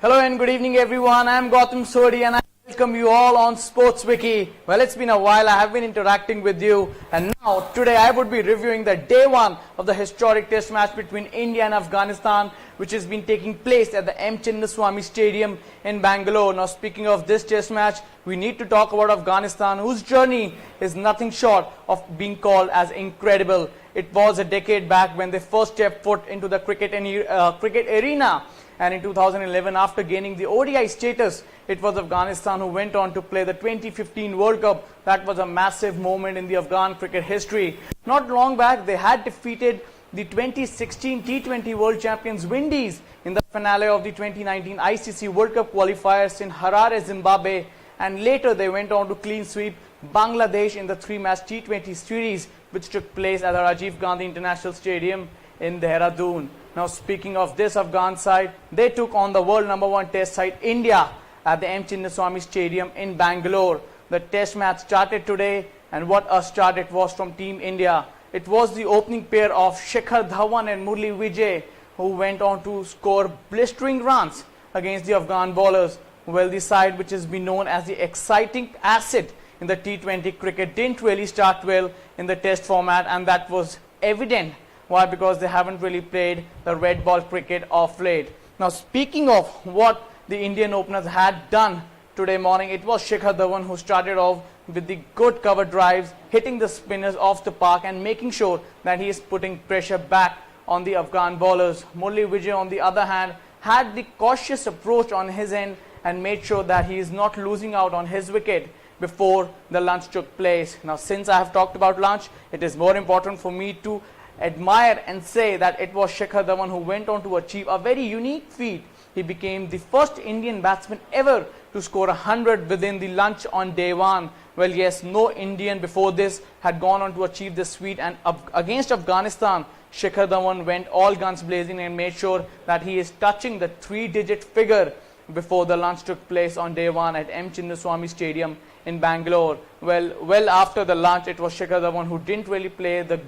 Hello and good evening everyone. I am Gautam Sodi and I welcome you all on Sports Wiki. Well, it's been a while. I have been interacting with you and now today I would be reviewing the day one of the historic test match between India and Afghanistan, which has been taking place at the M. Chinnaswamy Stadium in Bangalore. Now, speaking of this test match, we need to talk about Afghanistan, whose journey is nothing short of being called as incredible. It was a decade back when they first stepped foot into the cricket arena. And in 2011, after gaining the ODI status, it was Afghanistan who went on to play the 2015 World Cup. That was a massive moment in the Afghan cricket history. Not long back, they had defeated the 2016 T20 World Champions Windies in the finale of the 2019 ICC World Cup qualifiers in Harare, Zimbabwe. And later, they went on to clean sweep Bangladesh in the three-match T20 series, which took place at the Rajiv Gandhi International Stadium in Dehradun. Now, speaking of this Afghan side, they took on the world #1 test side India at the M. Chinnaswamy Stadium in Bangalore. The test match started today, and what a start it was from Team India. It was the opening pair of Shikhar Dhawan and Murli Vijay who went on to score blistering runs against the Afghan bowlers. Well, the side, which has been known as the exciting asset in the T20 cricket, didn't really start well in the test format, and that was evident. Why? Because they haven't really played the red ball cricket of late. Now, speaking of what the Indian openers had done today morning, it was Shikhar Dhawan who started off with the good cover drives, hitting the spinners off the park and making sure that he is putting pressure back on the Afghan bowlers. Murli Vijay, on the other hand, had the cautious approach on his end and made sure that he is not losing out on his wicket before the lunch took place. Now, since I have talked about lunch, it is more important for me to admire and say that it was Shikhar Dhawan who went on to achieve a very unique feat. He became the first Indian batsman ever to score 100 within the lunch on day one. Well, yes, no Indian before this had gone on to achieve this feat, and against Afghanistan, Shikhar Dhawan went all guns blazing and made sure that he is touching the three-digit figure before the lunch took place on day one at M. Chinnaswamy Stadium in Bangalore. Well after the lunch, it was Shikhar Dhawan who didn't really play the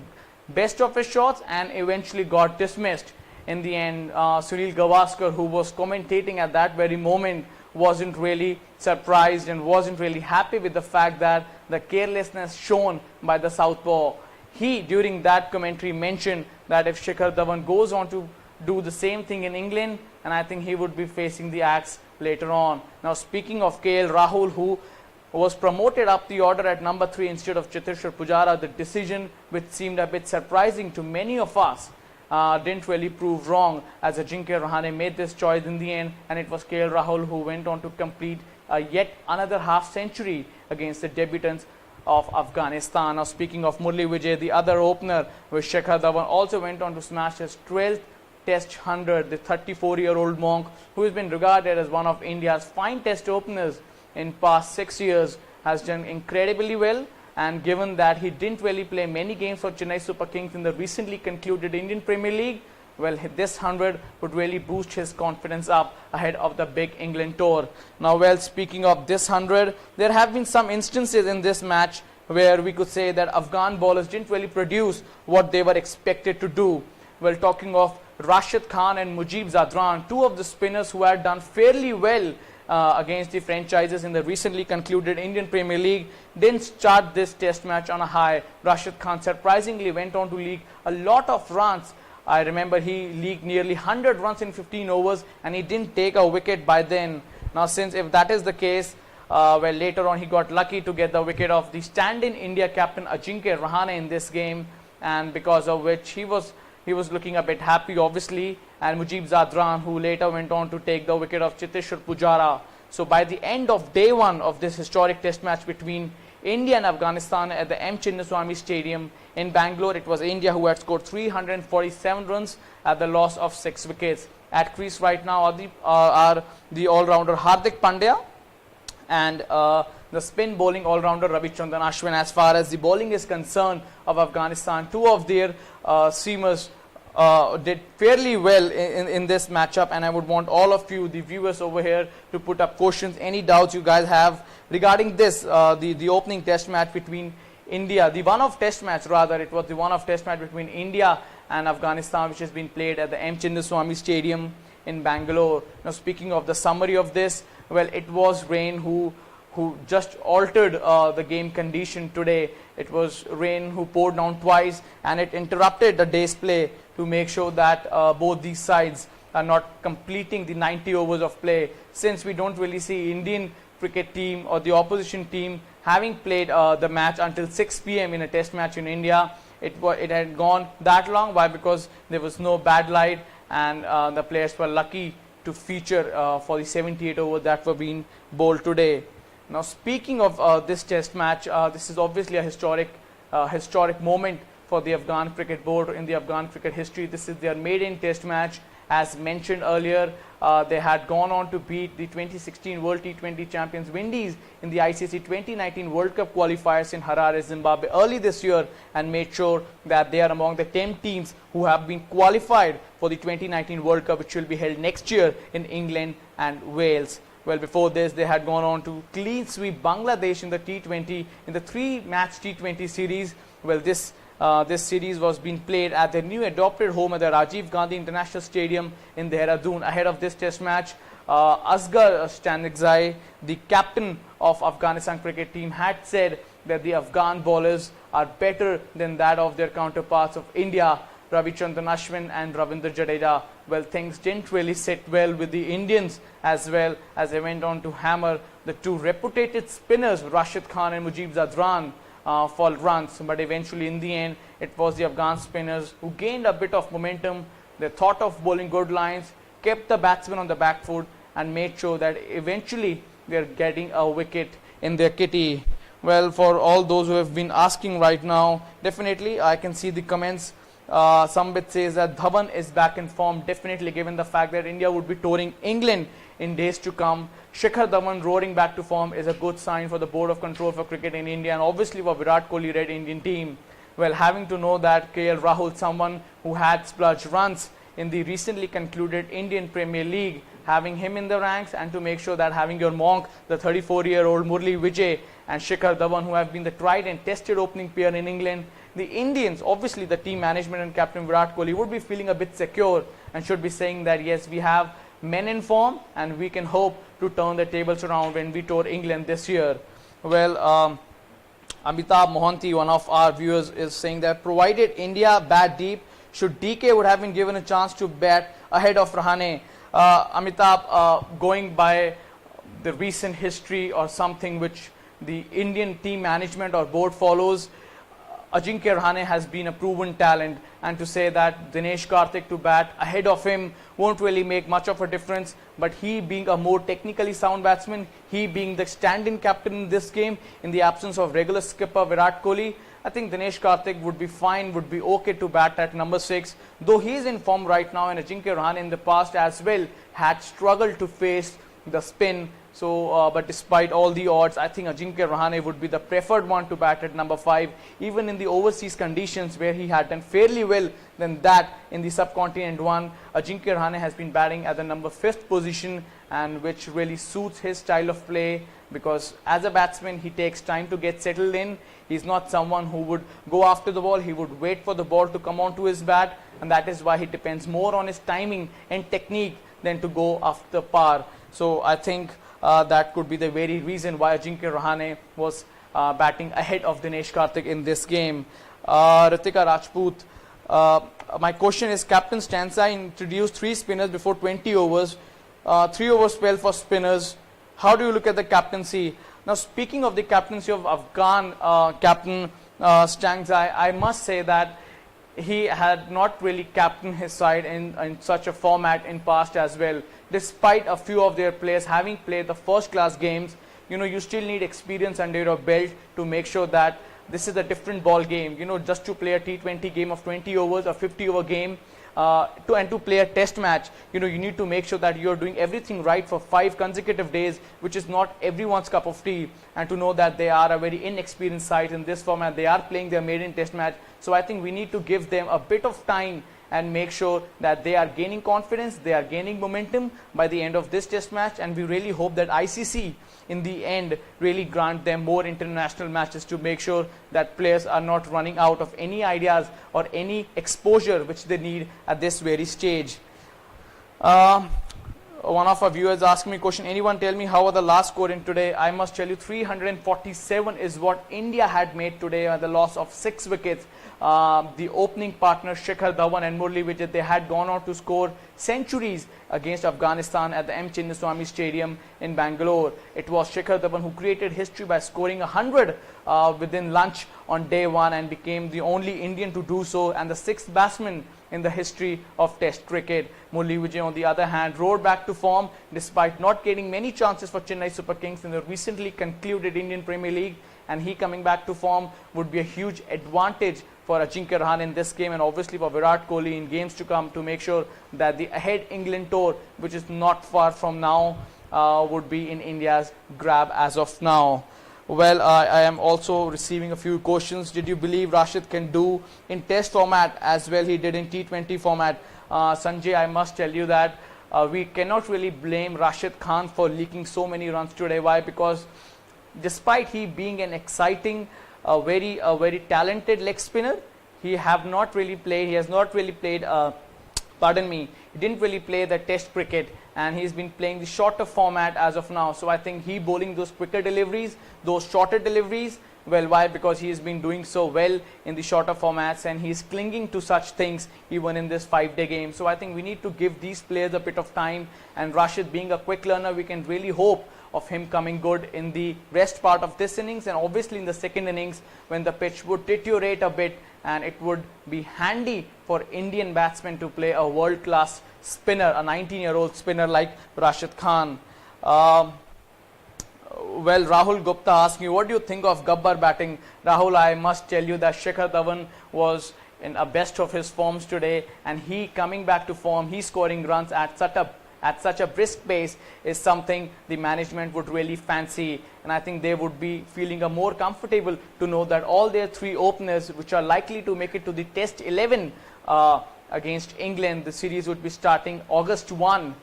best of his shots and eventually got dismissed. In the end, Sunil Gavaskar, who was commentating at that very moment, wasn't really surprised and wasn't really happy with the fact that the carelessness shown by the southpaw. He, during that commentary, mentioned that if Shikhar Dhawan goes on to do the same thing in England, and I think he would be facing the axe later on. Now, speaking of KL Rahul, who was promoted up the order at number 3 instead of Cheteshwar Pujara, the decision, which seemed a bit surprising to many of us, didn't really prove wrong, as Ajinkya Rahane made this choice in the end, and it was KL Rahul who went on to complete yet another half century against the debutants of Afghanistan. Now, speaking of Murli Vijay, the other opener with Shikhar Dhawan, also went on to smash his 12th Test 100. The 34-year-old monk, who has been regarded as one of India's fine Test openers in past 6 years, has done incredibly well. And given that he didn't really play many games for Chennai Super Kings in the recently concluded Indian Premier League, well, this 100 would really boost his confidence up ahead of the big England tour. Now, well, speaking of this 100, there have been some instances in this match where we could say that Afghan bowlers didn't really produce what they were expected to do. Well, talking of Rashid Khan and Mujib Zadran, two of the spinners who had done fairly well against the franchises in the recently concluded Indian Premier League, didn't start this test match on a high. Rashid Khan surprisingly went on to leak a lot of runs. I remember he leaked nearly 100 runs in 15 overs and he didn't take a wicket by then. Now, since if that is the case, well, later on he got lucky to get the wicket of the stand-in India captain Ajinkya Rahane in this game, and because of which he was looking a bit happy, obviously, and Mujib Zadran, who later went on to take the wicket of Cheteshwar Pujara. So by the end of day one of this historic test match between India and Afghanistan at the M. Chinnaswamy Stadium in Bangalore, it was India who had scored 347 runs at the loss of 6 wickets. At crease right now are the all-rounder Hardik Pandya and the spin bowling all-rounder Ravichandran Ashwin. As far as the bowling is concerned of Afghanistan, two of their seamers did fairly well in this matchup, and I would want all of you, the viewers over here, to put up questions, any doubts you guys have regarding this, the opening test match between India, the one-off test match rather, it was the one-off test match between India and Afghanistan, which has been played at the M. Chinnaswamy Stadium in Bangalore. Now, speaking of the summary of this, well, it was rain who just altered the game condition today. It was rain who poured down twice, and it interrupted the day's play to make sure that both these sides are not completing the 90 overs of play, since we don't really see Indian cricket team or the opposition team having played the match until 6 p.m. in a test match in India. It had gone that long. Why? Because there was no bad light, and the players were lucky to feature for the 78 overs that were being bowled today. Now, speaking of this test match, this is obviously a historic moment for the Afghan cricket board in the Afghan cricket history. This is their maiden test match. As mentioned earlier, they had gone on to beat the 2016 World T20 champions Windies in the ICC 2019 World Cup qualifiers in Harare, Zimbabwe early this year, and made sure that they are among the 10 teams who have been qualified for the 2019 World Cup, which will be held next year in England and Wales. Well, before this, they had gone on to clean sweep Bangladesh in the T20 in the 3-match T20 series. Well, this series was being played at their new adopted home at the Rajiv Gandhi International Stadium in Dehradun. Ahead of this test match, Asghar Stanigzai, the captain of Afghanistan cricket team, had said that the Afghan bowlers are better than that of their counterparts of India, Ravichandran Ashwin and Ravindra Jadeja. Well, things didn't really sit well with the Indians, as well as they went on to hammer the two reputed spinners, Rashid Khan and Mujib Zadran, for runs. But eventually, in the end, it was the Afghan spinners who gained a bit of momentum. They thought of bowling good lines, kept the batsmen on the back foot, and made sure that eventually they're getting a wicket in their kitty. Well, for all those who have been asking right now, definitely I can see the comments. Sambit says that Dhawan is back in form. Definitely, given the fact that India would be touring England in days to come, Shikhar Dhawan roaring back to form is a good sign for the Board of Control for Cricket in India, and obviously for Virat Kohli led Indian team. Well, having to know that KL Rahul, someone who had splurged runs in the recently concluded Indian Premier League, having him in the ranks, and to make sure that having your monk, the 34-year-old Murli Vijay, and Shikhar Dhawan, who have been the tried and tested opening pair in England, the Indians, obviously the team management and captain Virat Kohli, would be feeling a bit secure and should be saying that yes, we have men in form and we can hope to turn the tables around when we tour England this year. Well, Amitabh Mohanty, one of our viewers, is saying that provided India bat deep, should DK would have been given a chance to bat ahead of Rahane. Amitabh, going by the recent history or something which the Indian team management or board follows, Ajinkya Rahane has been a proven talent, and to say that Dinesh Karthik to bat ahead of him won't really make much of a difference. But he being a more technically sound batsman, he being the stand-in captain in this game in the absence of regular skipper Virat Kohli, I think Dinesh Karthik would be fine, would be okay to bat at number 6, though he is in form right now, and Ajinkya Rahane in the past as well had struggled to face the spin. So, but despite all the odds, I think Ajinkya Rahane would be the preferred one to bat at number 5, even in the overseas conditions where he had done fairly well than that in the subcontinent one. Ajinkya Rahane has been batting at the number 5th position, and which really suits his style of play, because as a batsman he takes time to get settled in. He's not someone who would go after the ball, he would wait for the ball to come onto his bat, and that is why he depends more on his timing and technique than to go after par. So I think that could be the very reason why Ajinkya Rahane was batting ahead of Dinesh Karthik in this game. Ritika Rajput, my question is, Captain Stanza introduced 3 spinners before 20 overs, 3 over spell for spinners. How do you look at the captaincy? Now, speaking of the captaincy of Afghan captain Stanza, I must say that he had not really captained his side in such a format in past as well. Despite a few of their players having played the first class games, you still need experience under your belt to make sure that this is a different ball game. Just to play a T20 game of 20 overs or 50 over game, to play a test match, you need to make sure that you're doing everything right for 5 consecutive days, which is not everyone's cup of tea. And to know that they are a very inexperienced side in this format, they are playing their maiden test match. So I think we need to give them a bit of time and make sure that they are gaining confidence, they are gaining momentum by the end of this test match, and we really hope that ICC in the end really grant them more international matches to make sure that players are not running out of any ideas or any exposure which they need at this very stage. Uh, One of our viewers asked me a question. Anyone tell me how are the last score in today? I must tell you 347 is what India had made today at the loss of 6 wickets. The opening partner Shikhar Dhawan and Murli Vijay, they had gone on to score centuries against Afghanistan at the M. Chinnaswamy Stadium in Bangalore. It was Shikhar Dhawan who created history by scoring 100 within lunch on day 1 and became the only Indian to do so and the 6th batsman in the history of Test cricket. Murli Vijay, on the other hand, roared back to form despite not getting many chances for Chennai Super Kings in the recently concluded Indian Premier League, and he coming back to form would be a huge advantage for Ajinkya Rahane in this game and obviously for Virat Kohli in games to come to make sure that the Ahead England tour, which is not far from now, would be in India's grab as of now. Well, I am also receiving a few questions. Did you believe Rashid can do in test format as well he did in T20 format? Sanjay, I must tell you that we cannot really blame Rashid Khan for leaking so many runs today. Why? Because despite he being an exciting, very talented leg spinner, he has not really played, he didn't really play the test cricket and he's been playing the shorter format as of now. So I think he bowling those quicker deliveries, those shorter deliveries. Well, why? Because he's been doing so well in the shorter formats and he's clinging to such things even in this 5-day game. So I think we need to give these players a bit of time, and Rashid being a quick learner, we can really hope of him coming good in the rest part of this innings and obviously in the second innings when the pitch would deteriorate a bit, and it would be handy for Indian batsmen to play a world-class spinner, a 19-year-old spinner like Rashid Khan. Well, Rahul Gupta asked me, what do you think of Gabbar batting? Rahul, I must tell you that Shikhar Dhawan was in a best of his forms today, and he coming back to form, he scoring runs at such a brisk pace is something the management would really fancy, and I think they would be feeling more comfortable to know that all their 3 openers which are likely to make it to the Test 11 against England, the series would be starting August 1.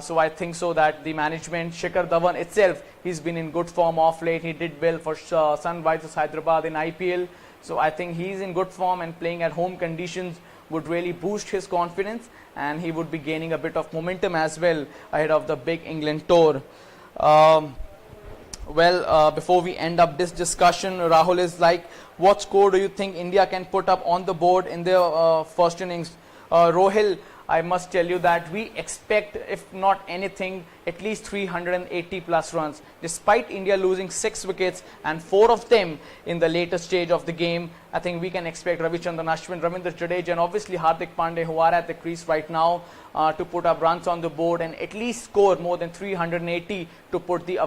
So I think so that the management, Shikhar Dhawan itself, he's been in good form off late. He did well for Sunrisers Hyderabad in IPL. So I think he's in good form and playing at home conditions would really boost his confidence, and he would be gaining a bit of momentum as well ahead of the big England tour. Before we end up this discussion, Rahul is like, what score do you think India can put up on the board in their first innings? Rohil, I must tell you that we expect, if not anything, at least 380 plus runs. Despite India losing 6 wickets and 4 of them in the later stage of the game, I think we can expect Ravichandran Ashwin, Ravindra Jadeja and obviously Hardik Pandey, who are at the crease right now, to put up runs on the board and at least score more than 380 to put the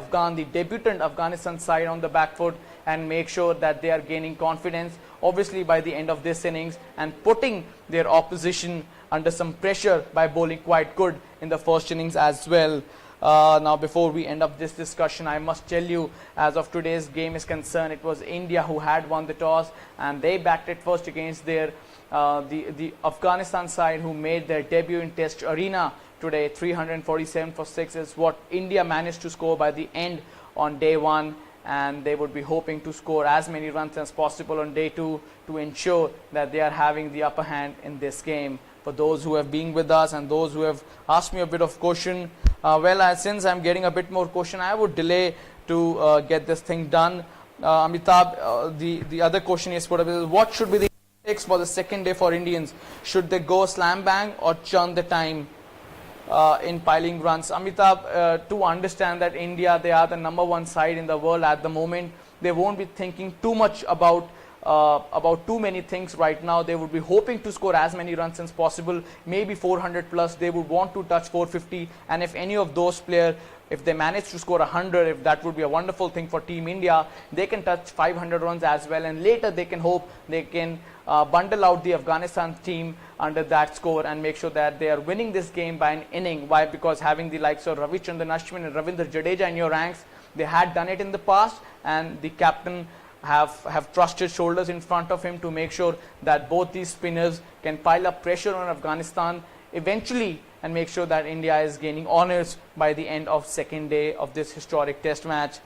debutant Afghanistan side on the back foot and make sure that they are gaining confidence, obviously by the end of this innings, and putting their opposition under some pressure by bowling quite good in the first innings as well. Now, before we end up this discussion, I must tell you, as of today's game is concerned, it was India who had won the toss and they backed it first against their the Afghanistan side, who made their debut in Test arena today. 347 for 6 is what India managed to score by the end on day 1, and they would be hoping to score as many runs as possible on day 2 to ensure that they are having the upper hand in this game. For those who have been with us and those who have asked me a bit of question, since I'm getting a bit more question, I would delay to get this thing done. Amitabh, the other question is put up is, what should be the takes for the second day for Indians? Should they go slam bang or churn the time in piling runs? Amitabh, to understand that India, they are the #1 side in the world at the moment, they won't be thinking too much about too many things right now. They would be hoping to score as many runs as possible, maybe 400 plus. They would want to touch 450, and if any of those players, if they manage to score 100, if that would be a wonderful thing for Team India, they can touch 500 runs as well, and later they can hope they can bundle out the Afghanistan team under that score and make sure that they are winning this game by an inning. Why? Because having the likes of Ravichandran Ashwin and Ravindra Jadeja in your ranks, they had done it in the past, and the captain have trusted shoulders in front of him to make sure that both these spinners can pile up pressure on Afghanistan eventually and make sure that India is gaining honours by the end of second day of this historic test match.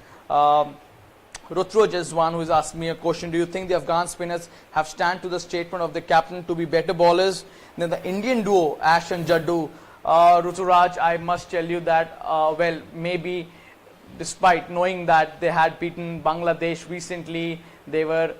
Rutroj is one who has asked me a question. Do you think the Afghan spinners have stand to the statement of the captain to be better bowlers than the Indian duo Ash and Jaddu? Ruturaj, I must tell you that, well, maybe despite knowing that they had beaten Bangladesh recently, they were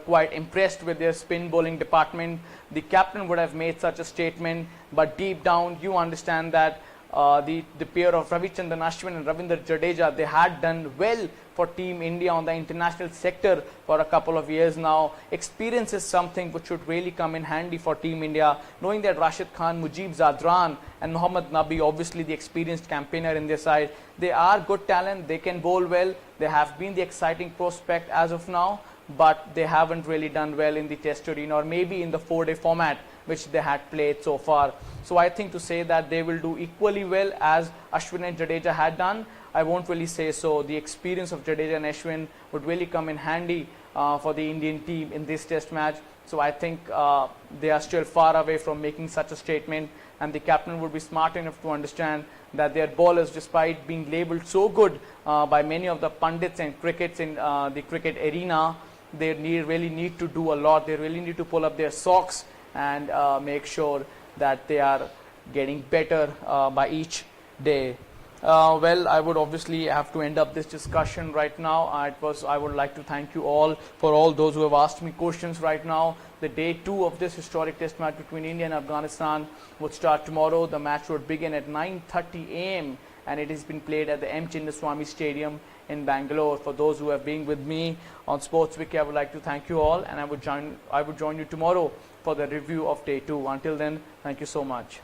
quite impressed with their spin bowling department. The captain would have made such a statement, but deep down you understand that the pair of Ravichandran Ashwin and Ravindra Jadeja, they had done well for Team India on the international sector for a couple of years now. Experience is something which should really come in handy for Team India, knowing that Rashid Khan, Mujib Zadran and Mohammad Nabi, obviously the experienced campaigner in their side, they are good talent, they can bowl well, they have been the exciting prospect as of now, but they haven't really done well in the test arena or maybe in the 4-day format which they had played so far. So I think to say that they will do equally well as Ashwin and Jadeja had done, I won't really say so. The experience of Jadeja and Ashwin would really come in handy for the Indian team in this test match. So I think they are still far away from making such a statement, and the captain would be smart enough to understand that their bowlers, despite being labelled so good by many of the pundits and crickets in the cricket arena, they really need to do a lot. They really need to pull up their socks and make sure that they are getting better by each day. Well, I would obviously have to end up this discussion right now. I would like to thank you all for all those who have asked me questions right now. The day 2 of this historic test match between India and Afghanistan would start tomorrow. The match would begin at 9:30 a.m. and it has been played at the M. Chinnaswamy Stadium in Bangalore. For those who have been with me on Sports Wiki, I would like to thank you all, and I would join you tomorrow for the review of day 2. Until then, thank you so much.